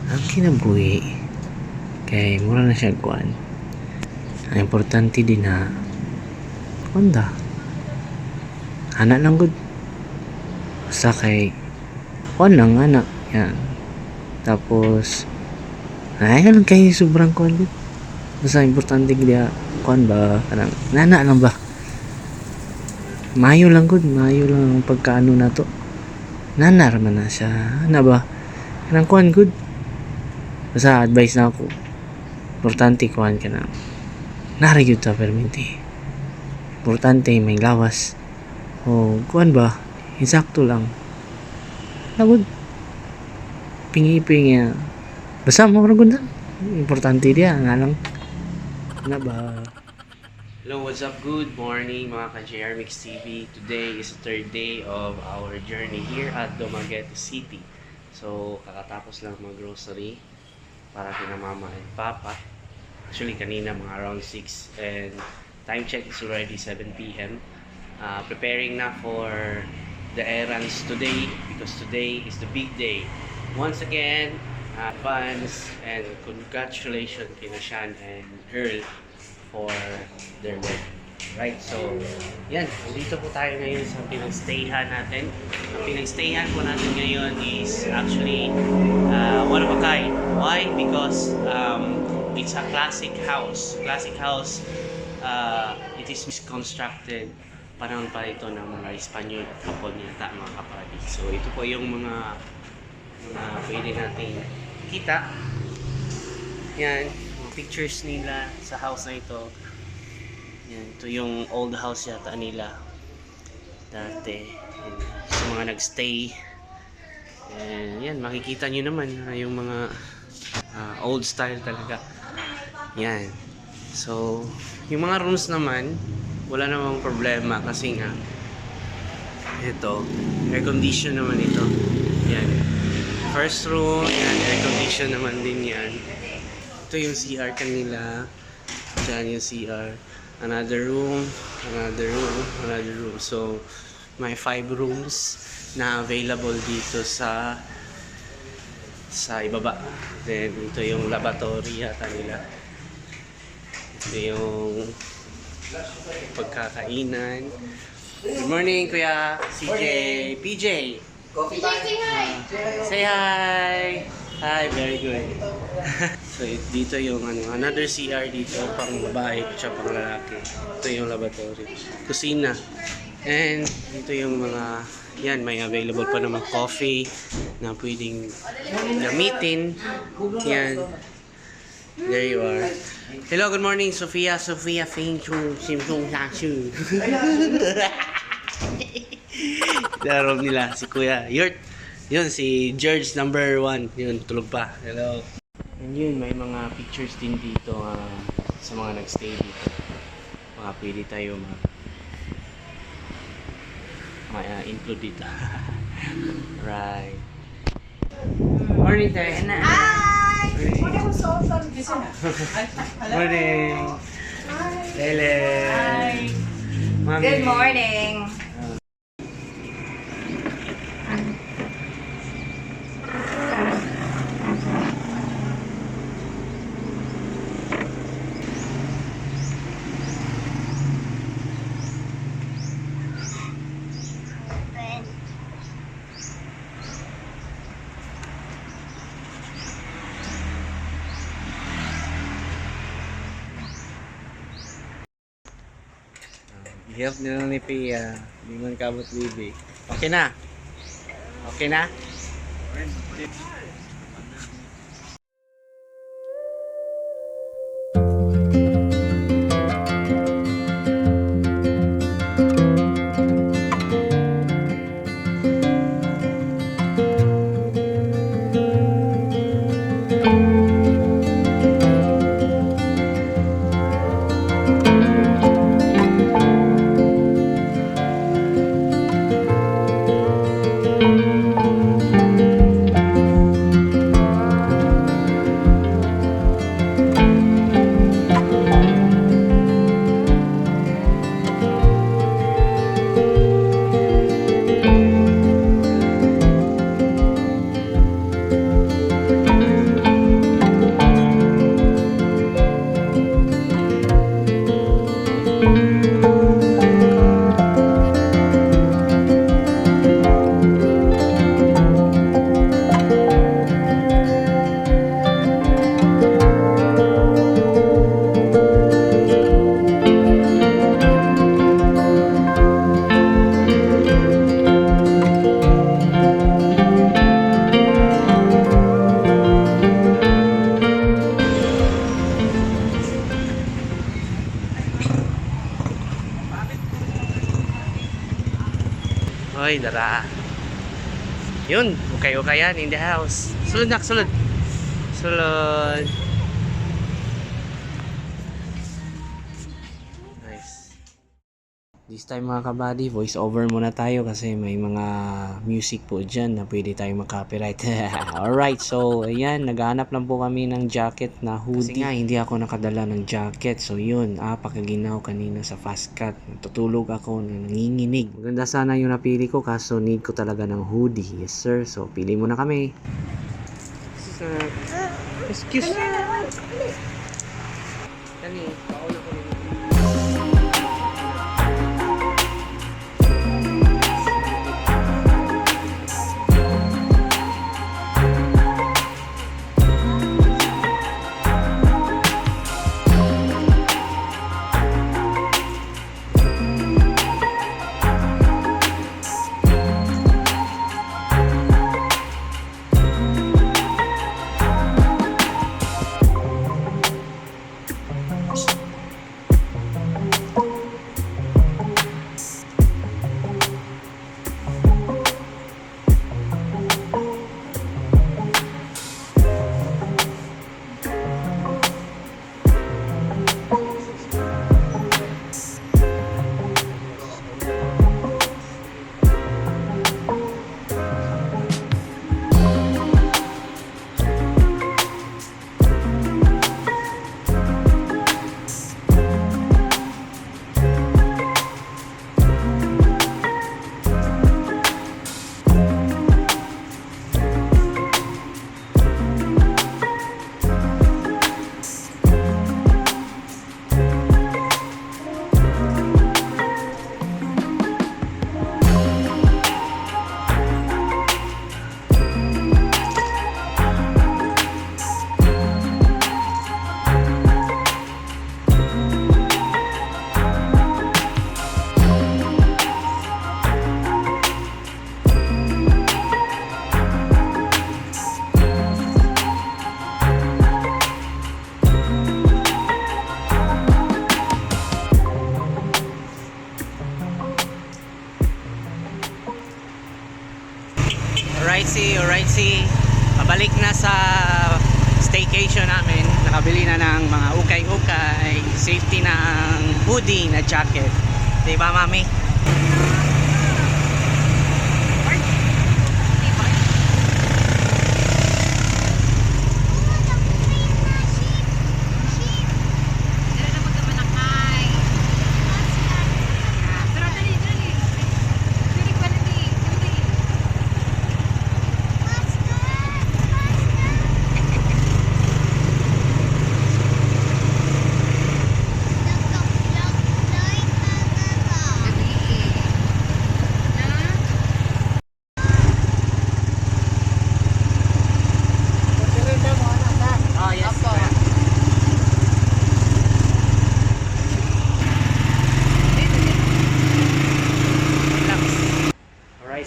Ang kinabuhi kay mura na siya kuan. Ang importante din na kunda anak lang good basta kay kuan lang anak yan. Tapos ay lang kay sobrang kuan good basta importante dia kuan ba kanang nana lang ba mayo lang good mayo lang ang pagkaano na to nanar man na siya na ba kanang kuan good basta advice na ako importante kuan ka na nara gyud ta perminti importante may lawas o kuan ba insakto lang nagud pingi-pingi basta mo ra gud importante dia nga lang na ba. Hello, what's up? Good morning mga ka-JR Mix TV. Today is the third day of our journey here at Dumaguete City. So, kakatapos lang mag-grocery para kina mama and papa. Actually, kanina mga around 6 and time check is already 7 p.m. Preparing na for the errands today because today is the big day. Once again, advance and congratulations kina Shan and Earl for their wedding. Right, so yan, dito po tayo ngayon sa pinag-stayhan natin. Ang pinag-stayhan po natin ngayon is actually one of a kind. Why? Because it's a classic house. Classic house, it is constructed panahon pa ito ng mga Espanyol at Hapon yata mga kapatid. So ito po yung mga pwede natin kita. Yan, mga pictures nila sa house na ito. Yan, ito yung old house yata nila dati. Yan, sa mga nagstay. And yan, makikita nyo naman yung mga old style talaga. Yan. So, yung mga rooms naman, wala namang problema kasi nga ito, air condition naman ito. Yan. First room, yan, air condition naman din yan. Ito yung CR kanila. Diyan yung CR. Another room, another room, another room. So, may 5 rooms na available dito sa ibaba. Then, ito yung lavatory yata nila. Ito yung pagkakainan. Good morning, Kuya CJ. PJ. Coffee time. Say hi. Hi, very good. So dito yung another CR dito pang babae at pang lalaki. Ito yung lavatory, kusina. And dito yung mga yan, may available pa naman coffee na pwedeng gamitin. Yan. There you are. Hello, good morning, Sofia. Sofia Feng Chung Simsung Sangshu. Laro nila si Kuya Yurt. Yun, si George number 1. Yun, tulog pa. Hello. And yun, may mga pictures din dito sa mga nagstay dito. Mga pwede tayo include dito. Right. Morning, Tay. Hi! Morning. Morning. Lele. Hi. Mami. Good morning. Hirap nila ni Pia. Hindi man kabot bibi. Okay na? Okay na? Hoy, dara. Yun, ukay-ukayan in the house. Sulod nak, sulod. Sulod. Nice. This time mga kabady, voice over muna tayo kasi may mga music po dyan na pwede tayong makapiright. Alright, so ayan, naghahanap lang po kami ng jacket na hoodie. Kasi nga, hindi ako nakadala ng jacket. So yun, pakaginaw kanina sa fast cut. Natutulog ako na nanginginig. Maganda sana yung napili ko kaso need ko talaga ng hoodie. Yes sir, so pili muna kami. Sir, excuse me. Dali, pauna ko rin. Alright, see. Pabalik na sa staycation namin. Nakabili na ng mga ukay-ukay, safety ng hoodie na jacket. Diba, mami?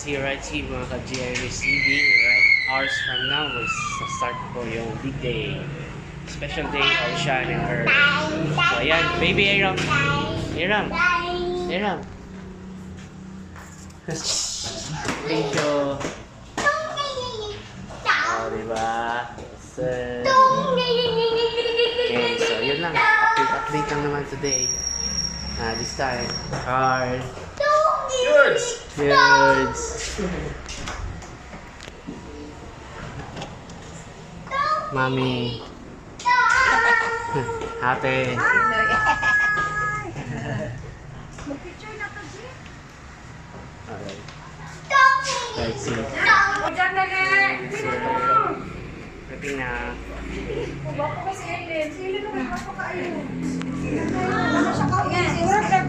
Right here mga ka-GMS TV, right? Hours from now was start po yung big day, special day of Sean and her. So ayan, baby Aram. Thank you. Oh, diba? Okay, so yun lang, update lang naman today. This time, card. Goods. Mommy. Happy. Alright. Let's see. Pwede na.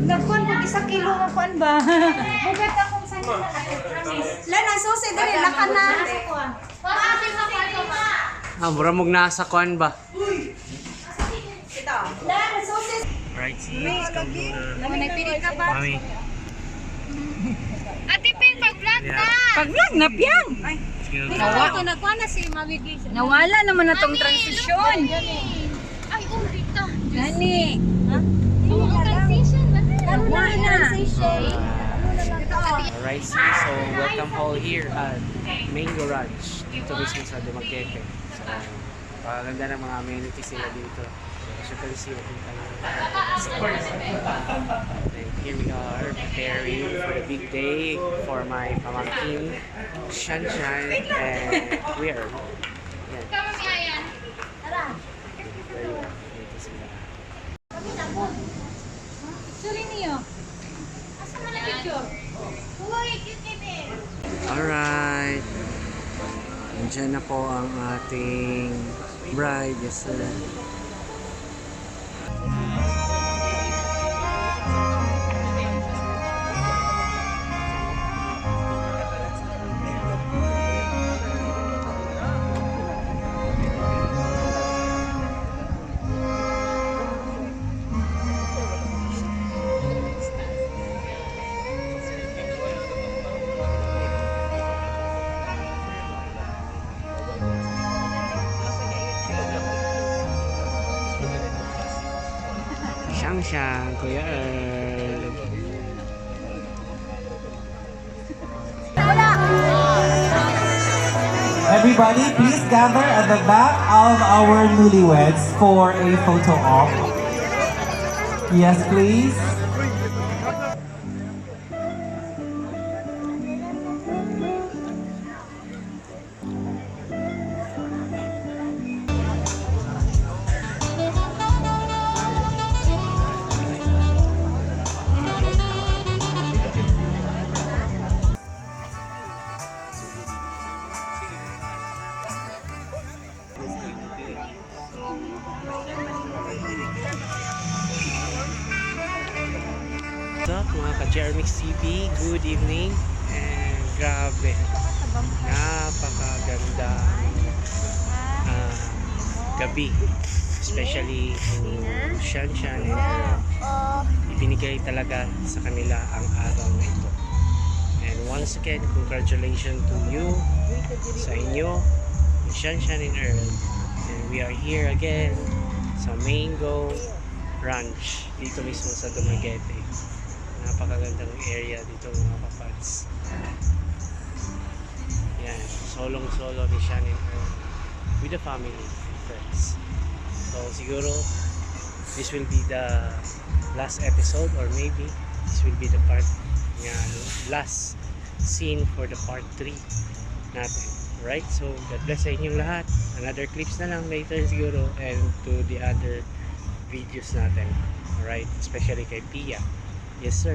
Nagkuhan mo, 1 kilo mo kuhan ba? Bugat akong sanay na promise. Lana, susi dali, lakan na. Buramog nasa kuhan ba? Ito. Lana, susi. Right, see. Let's go na. Nagpili ka ba? Mami. Ate Ping, pag-vlog na! Pag-vlog na, Piang! Nawala naman na tong transisyon. Ay, oh, dito. Gani. Transition. Nawala na. Ito, Alright, so welcome all here at Mango Ranch dito mismo sa Dumaguete. So, paganda ng mga amenities nila dito. As you can see, makita na. And here we are preparing for the big day for my pamangkin, Shanshan, and we are. Yan. There you are. Dito sila. Picture niyo. Asa man ang picture? Uy, cute Alright. Andiyan na po ang ating bride. Yes, sir. Shangshan, Kuya Earl. Everybody, please gather at the back of our newlyweds for a photo op. Yes, please. What's up mga ka-Jermix TV? Good evening. And grabe, napakaganda gabi. Especially kung Shanshan and Earl. Ibinigay talaga sa kanila ang araw na ito. And once again, congratulations to you, sa inyo, Shanshan and Earl. And we are here again sa Mango Ranch dito mismo sa Dumaguete. Napakaganda ng area dito mga papads. Yan, solong-solo ni Shan and Earl with the family and friends. So siguro this will be the last episode, or maybe this will be the part nga last scene for the part 3 natin. Right? So God bless sa inyong lahat. Another clips na lang later siguro, and to the other videos natin. Alright? Especially kay Pia. Yes sir.